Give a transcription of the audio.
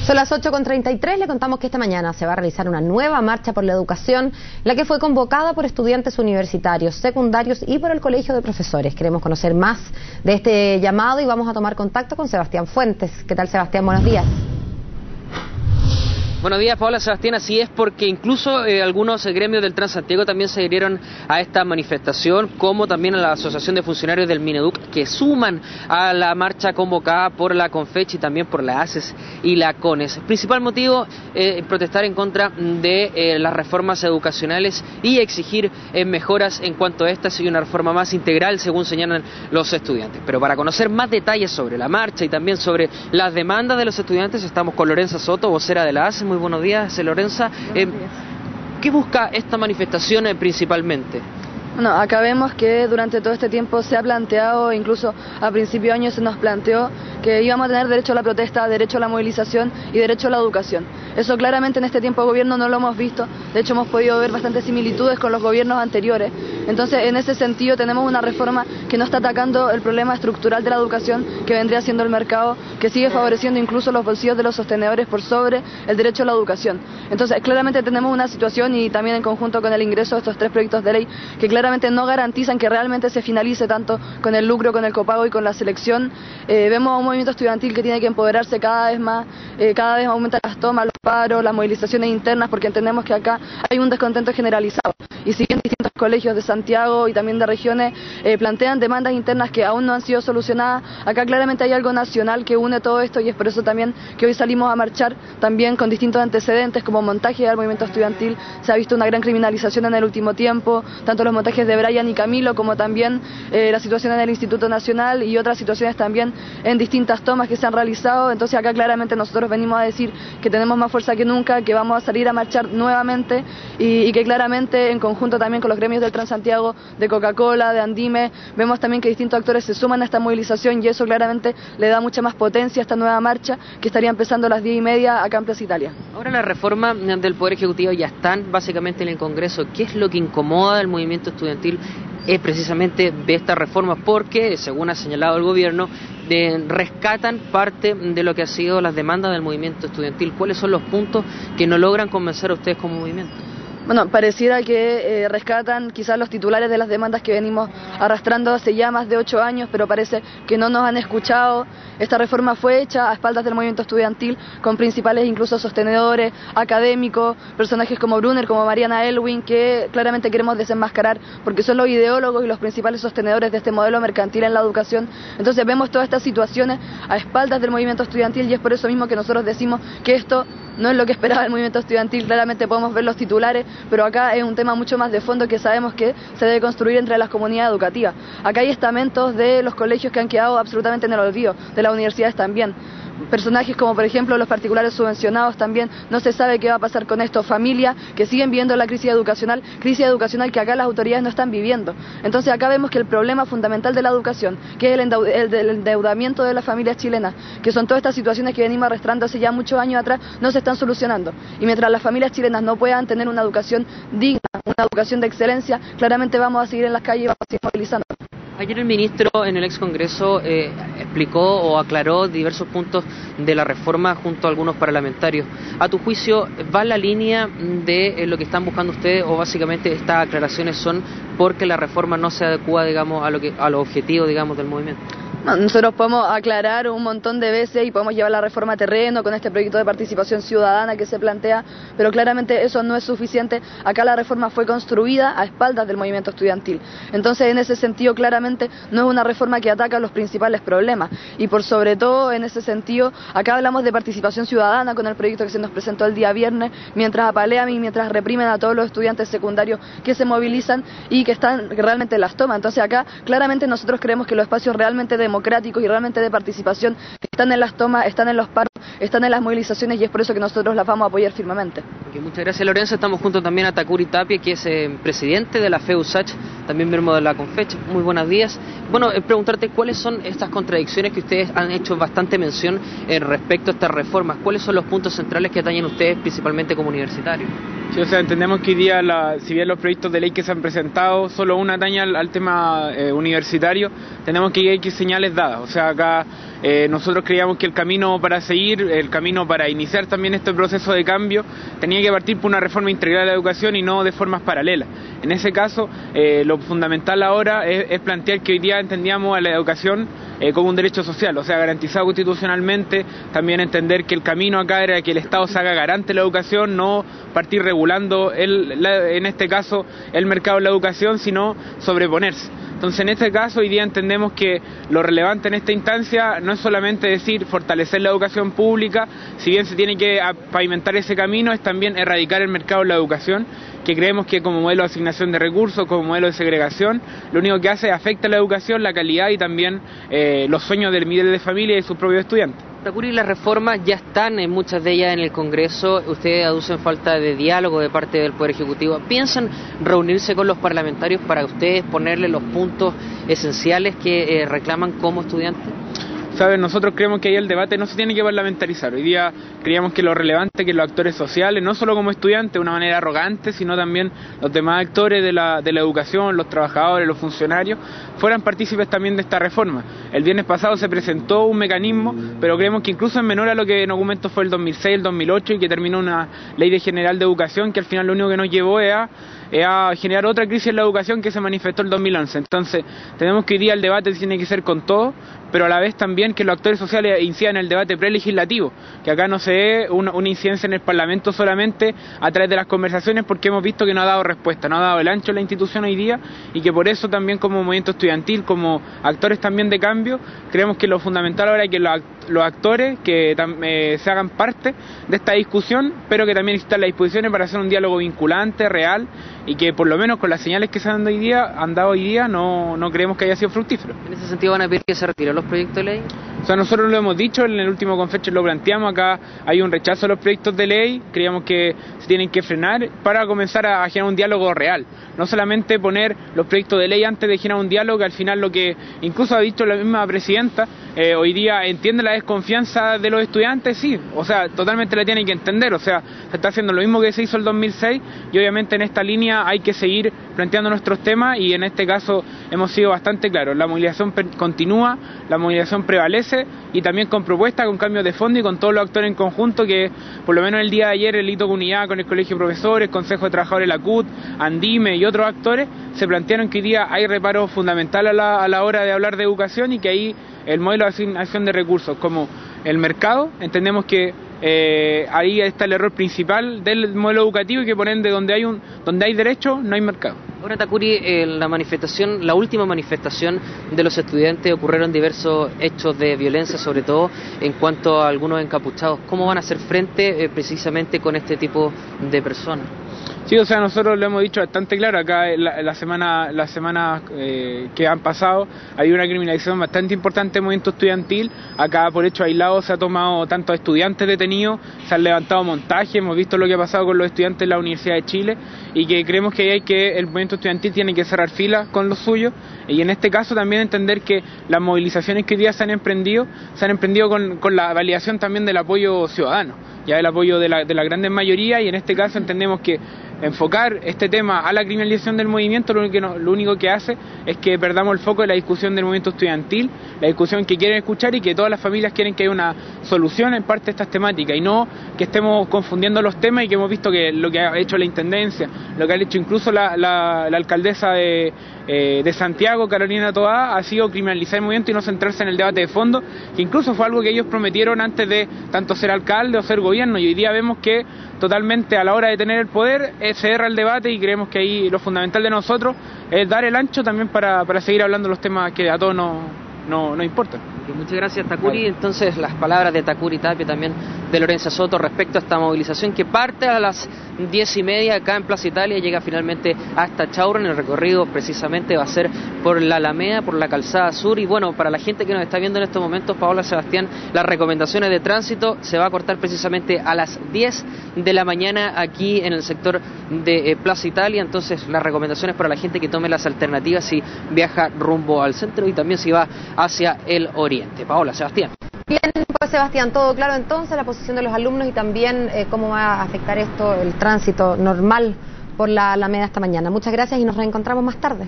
Son las 8:33, le contamos que esta mañana se va a realizar una nueva marcha por la educación, la que fue convocada por estudiantes universitarios, secundarios y por el Colegio de Profesores. Queremos conocer más de este llamado y vamos a tomar contacto con Sebastián Fuentes. ¿Qué tal, Sebastián? Buenos días. Buenos días, Paola. Sebastián, así es, porque incluso algunos gremios del Transantiago también se adhirieron a esta manifestación, como también a la Asociación de Funcionarios del Mineduc, que suman a la marcha convocada por la CONFECH y también por la ACES y la CONES. El principal motivo protestar en contra de las reformas educacionales y exigir mejoras en cuanto a estas y una reforma más integral, según señalan los estudiantes. Pero para conocer más detalles sobre la marcha y también sobre las demandas de los estudiantes, estamos con Lorenza Soto, vocera de la ACES. Muy buenos días, Lorenza. ¿Qué busca esta manifestación principalmente? Bueno, acá vemos que durante todo este tiempo se ha planteado, incluso a principio de año se nos planteó que íbamos a tener derecho a la protesta, derecho a la movilización y derecho a la educación. Eso claramente en este tiempo de gobierno no lo hemos visto, de hecho hemos podido ver bastantes similitudes con los gobiernos anteriores. Entonces, en ese sentido tenemos una reforma que no está atacando el problema estructural de la educación, que vendría siendo el mercado, que sigue favoreciendo incluso los bolsillos de los sostenedores por sobre el derecho a la educación. Entonces, claramente tenemos una situación, y también en conjunto con el ingreso de estos 3 proyectos de ley, que claramente no garantizan que realmente se finalice tanto con el lucro, con el copago y con la selección. Vemos a un movimiento estudiantil que tiene que empoderarse cada vez más, cada vez aumentan las tomas, los paros, las movilizaciones internas, porque entendemos que acá hay un descontento generalizado. Y si bien distintos colegios de Santiago y también de regiones plantean demandas internas que aún no han sido solucionadas, acá claramente hay algo nacional que une todo esto, y es por eso también que hoy salimos a marchar también con distintos antecedentes como montaje al movimiento estudiantil. Se ha visto una gran criminalización en el último tiempo, tanto los montajes de Brian y Camilo como también la situación en el Instituto Nacional y otras situaciones también en distintas tomas que se han realizado. Entonces acá claramente nosotros venimos a decir que tenemos más fuerza que nunca, que vamos a salir a marchar nuevamente y que claramente en conjunto también con los gremios del Transantiago, de Coca-Cola, de Andime, vemos también que distintos actores se suman a esta movilización, y eso claramente le da mucha más potencia a esta nueva marcha que estaría empezando a las 10:30 acá en Plaza Italia. Ahora, la reforma del Poder Ejecutivo ya están básicamente en el Congreso. ¿Qué es lo que incomoda al movimiento estudiantil? Es precisamente de esta reforma, porque, según ha señalado el gobierno, rescatan parte de lo que ha sido las demandas del movimiento estudiantil. ¿Cuáles son los puntos que no logran convencer a ustedes como movimiento? Bueno, pareciera que rescatan quizás los titulares de las demandas que venimos arrastrando hace ya más de 8 años, pero parece que no nos han escuchado. Esta reforma fue hecha a espaldas del movimiento estudiantil, con principales incluso sostenedores, académicos, personajes como Brunner, como Mariana Elwin, que claramente queremos desenmascarar porque son los ideólogos y los principales sostenedores de este modelo mercantil en la educación. Entonces vemos todas estas situaciones a espaldas del movimiento estudiantil, y es por eso mismo que nosotros decimos que esto no es lo que esperaba el movimiento estudiantil. Claramente podemos ver los titulares, pero acá es un tema mucho más de fondo que sabemos que se debe construir entre las comunidades educativas. Acá hay estamentos de los colegios que han quedado absolutamente en el olvido, de las universidades también. Personajes como por ejemplo los particulares subvencionados también, no se sabe qué va a pasar con esto, familias que siguen viendo la crisis educacional que acá las autoridades no están viviendo. Entonces acá vemos que el problema fundamental de la educación, que es el endeudamiento de las familias chilenas, que son todas estas situaciones que venimos arrastrando hace ya muchos años atrás, no se están solucionando. Y mientras las familias chilenas no puedan tener una educación digna, una educación de excelencia, claramente vamos a seguir en las calles y vamos a seguir movilizando. Ayer el ministro en el ex Congreso explicó o aclaró diversos puntos de la reforma junto a algunos parlamentarios. A tu juicio, ¿va la línea de lo que están buscando ustedes, o básicamente estas aclaraciones son porque la reforma no se adecua, digamos, a los objetivos, digamos, del movimiento? Nosotros podemos aclarar un montón de veces y podemos llevar la reforma a terreno con este proyecto de participación ciudadana que se plantea, pero claramente eso no es suficiente. Acá la reforma fue construida a espaldas del movimiento estudiantil. Entonces, en ese sentido, claramente no es una reforma que ataca los principales problemas. Y por sobre todo, en ese sentido, acá hablamos de participación ciudadana con el proyecto que se nos presentó el día viernes, mientras apalean y mientras reprimen a todos los estudiantes secundarios que se movilizan y que realmente las toman. Entonces acá claramente nosotros creemos que los espacios realmente democráticos y realmente de participación están en las tomas, están en los paros, están en las movilizaciones, y es por eso que nosotros las vamos a apoyar firmemente. Okay, muchas gracias, Lorenzo. Estamos junto también a Takuri Tapia, que es presidente de la FEUSACH, también miembro de la CONFECH. Muy buenos días. Bueno, preguntarte cuáles son estas contradicciones que ustedes han hecho bastante mención respecto a estas reformas. ¿Cuáles son los puntos centrales que atañen ustedes principalmente como universitarios? Sí, o sea, entendemos que hoy día, si bien los proyectos de ley que se han presentado solo una atañe al tema universitario, tenemos que hay que señales dadas. O sea, acá Nosotros creíamos que el camino para seguir, el camino para iniciar también este proceso de cambio, tenía que partir por una reforma integral de la educación y no de formas paralelas. En ese caso, lo fundamental ahora es plantear que hoy día entendíamos a la educación como un derecho social, o sea, garantizado constitucionalmente. También entender que el camino acá era que el Estado se haga garante de la educación, no partir regulando, en este caso, el mercado de la educación, sino sobreponerse. Entonces, en este caso, hoy día entendemos que lo relevante en esta instancia no es solamente decir fortalecer la educación pública, si bien se tiene que pavimentar ese camino, es también erradicar el mercado de la educación, que creemos que como modelo de asignación de recursos, como modelo de segregación, lo único que hace es afecta la educación, la calidad y también los sueños de miles de familias y de sus propios estudiantes. Tacuri, las reformas ya están, muchas de ellas en el Congreso. Ustedes aducen falta de diálogo de parte del Poder Ejecutivo. ¿Piensan reunirse con los parlamentarios para ustedes ponerle los puntos esenciales que reclaman como estudiantes? ¿Saben? Nosotros creemos que ahí el debate no se tiene que parlamentarizar. Hoy día creíamos que lo relevante es que los actores sociales, no solo como estudiantes, de una manera arrogante, sino también los demás actores de la educación, los trabajadores, los funcionarios, fueran partícipes también de esta reforma. El viernes pasado se presentó un mecanismo, pero creemos que incluso es menor a lo que en argumentos fue el 2006, el 2008 y que terminó una ley general de educación que al final lo único que nos llevó es a generar otra crisis en la educación que se manifestó el 2011. Entonces, tenemos que hoy día el debate tiene que ser con todo, pero a la vez también que los actores sociales incidan en el debate prelegislativo, que acá no se dé una incidencia en el Parlamento solamente a través de las conversaciones, porque hemos visto que no ha dado respuesta, no ha dado el ancho la institución hoy día, y que por eso también como movimiento estudiantil, como actores también de cambio, creemos que lo fundamental ahora es que los actores que se hagan parte de esta discusión, pero que también existan las disposiciones para hacer un diálogo vinculante, real, y que por lo menos con las señales que se han dado hoy día no creemos que haya sido fructífero. ¿En ese sentido van a pedir que se retiren los proyectos de ley? O sea, nosotros lo hemos dicho, en el último Confeche lo planteamos, acá hay un rechazo a los proyectos de ley, creíamos que se tienen que frenar para comenzar a generar un diálogo real, no solamente poner los proyectos de ley antes de generar un diálogo, que al final lo que incluso ha dicho la misma presidenta, hoy día entiende la desconfianza de los estudiantes, sí, o sea, totalmente la tienen que entender, o sea, se está haciendo lo mismo que se hizo el 2006 y obviamente en esta línea hay que seguir planteando nuestros temas y en este caso hemos sido bastante claros, la movilización continúa, la movilización prevalece y también con propuestas, con cambios de fondo y con todos los actores en conjunto que por lo menos el día de ayer el Hito Comunidad con el Colegio de Profesores, Consejo de Trabajadores de la CUT, Andime y otros actores se plantearon que hoy día hay reparos fundamentales a la hora de hablar de educación y que ahí el modelo de asignación de recursos como el mercado, entendemos que ahí está el error principal del modelo educativo y que por ende donde hay derecho no hay mercado. Ahora, Tacuri, la última manifestación de los estudiantes ocurrieron diversos hechos de violencia, sobre todo en cuanto a algunos encapuchados. ¿Cómo van a hacer frente precisamente con este tipo de personas? Sí, o sea, nosotros lo hemos dicho bastante claro, acá la semana que han pasado hay una criminalización bastante importante del movimiento estudiantil, acá por hecho aislado se ha tomado tantos estudiantes detenidos, se han levantado montajes, hemos visto lo que ha pasado con los estudiantes de la Universidad de Chile y que creemos que el movimiento estudiantil tiene que cerrar filas con los suyos y en este caso también entender que las movilizaciones que hoy día se han emprendido con la validación también del apoyo ciudadano, ya el apoyo de la gran mayoría y en este caso entendemos que enfocar este tema a la criminalización del movimiento lo único que hace es que perdamos el foco de la discusión del movimiento estudiantil, la discusión que quieren escuchar y que todas las familias quieren que haya una solución en parte de estas temáticas y no que estemos confundiendo los temas y que hemos visto que lo que ha hecho la Intendencia, lo que ha hecho incluso la alcaldesa de Santiago, Carolina Toá, ha sido criminalizar el movimiento y no centrarse en el debate de fondo, que incluso fue algo que ellos prometieron antes de tanto ser alcalde o ser gobierno y hoy día vemos que totalmente a la hora de tener el poder se erra el debate y creemos que ahí lo fundamental de nosotros es dar el ancho también para seguir hablando de los temas que a todos no importan. Muchas gracias, Tacuri. Entonces, las palabras de Tacuri Tapia, también de Lorenza Soto, respecto a esta movilización que parte a las 10:30 acá en Plaza Italia y llega finalmente hasta Chaurren. El recorrido precisamente va a ser por la Alameda, por la Calzada Sur. Y bueno, para la gente que nos está viendo en estos momentos, Paola, Sebastián, las recomendaciones de tránsito se va a cortar precisamente a las 10 de la mañana aquí en el sector de Plaza Italia. Entonces, las recomendaciones para la gente que tome las alternativas si viaja rumbo al centro y también si va hacia el oriente. Paola, Sebastián. Bien, pues Sebastián, todo claro entonces, la posición de los alumnos y también cómo va a afectar esto el tránsito normal por la Alameda esta mañana. Muchas gracias y nos reencontramos más tarde.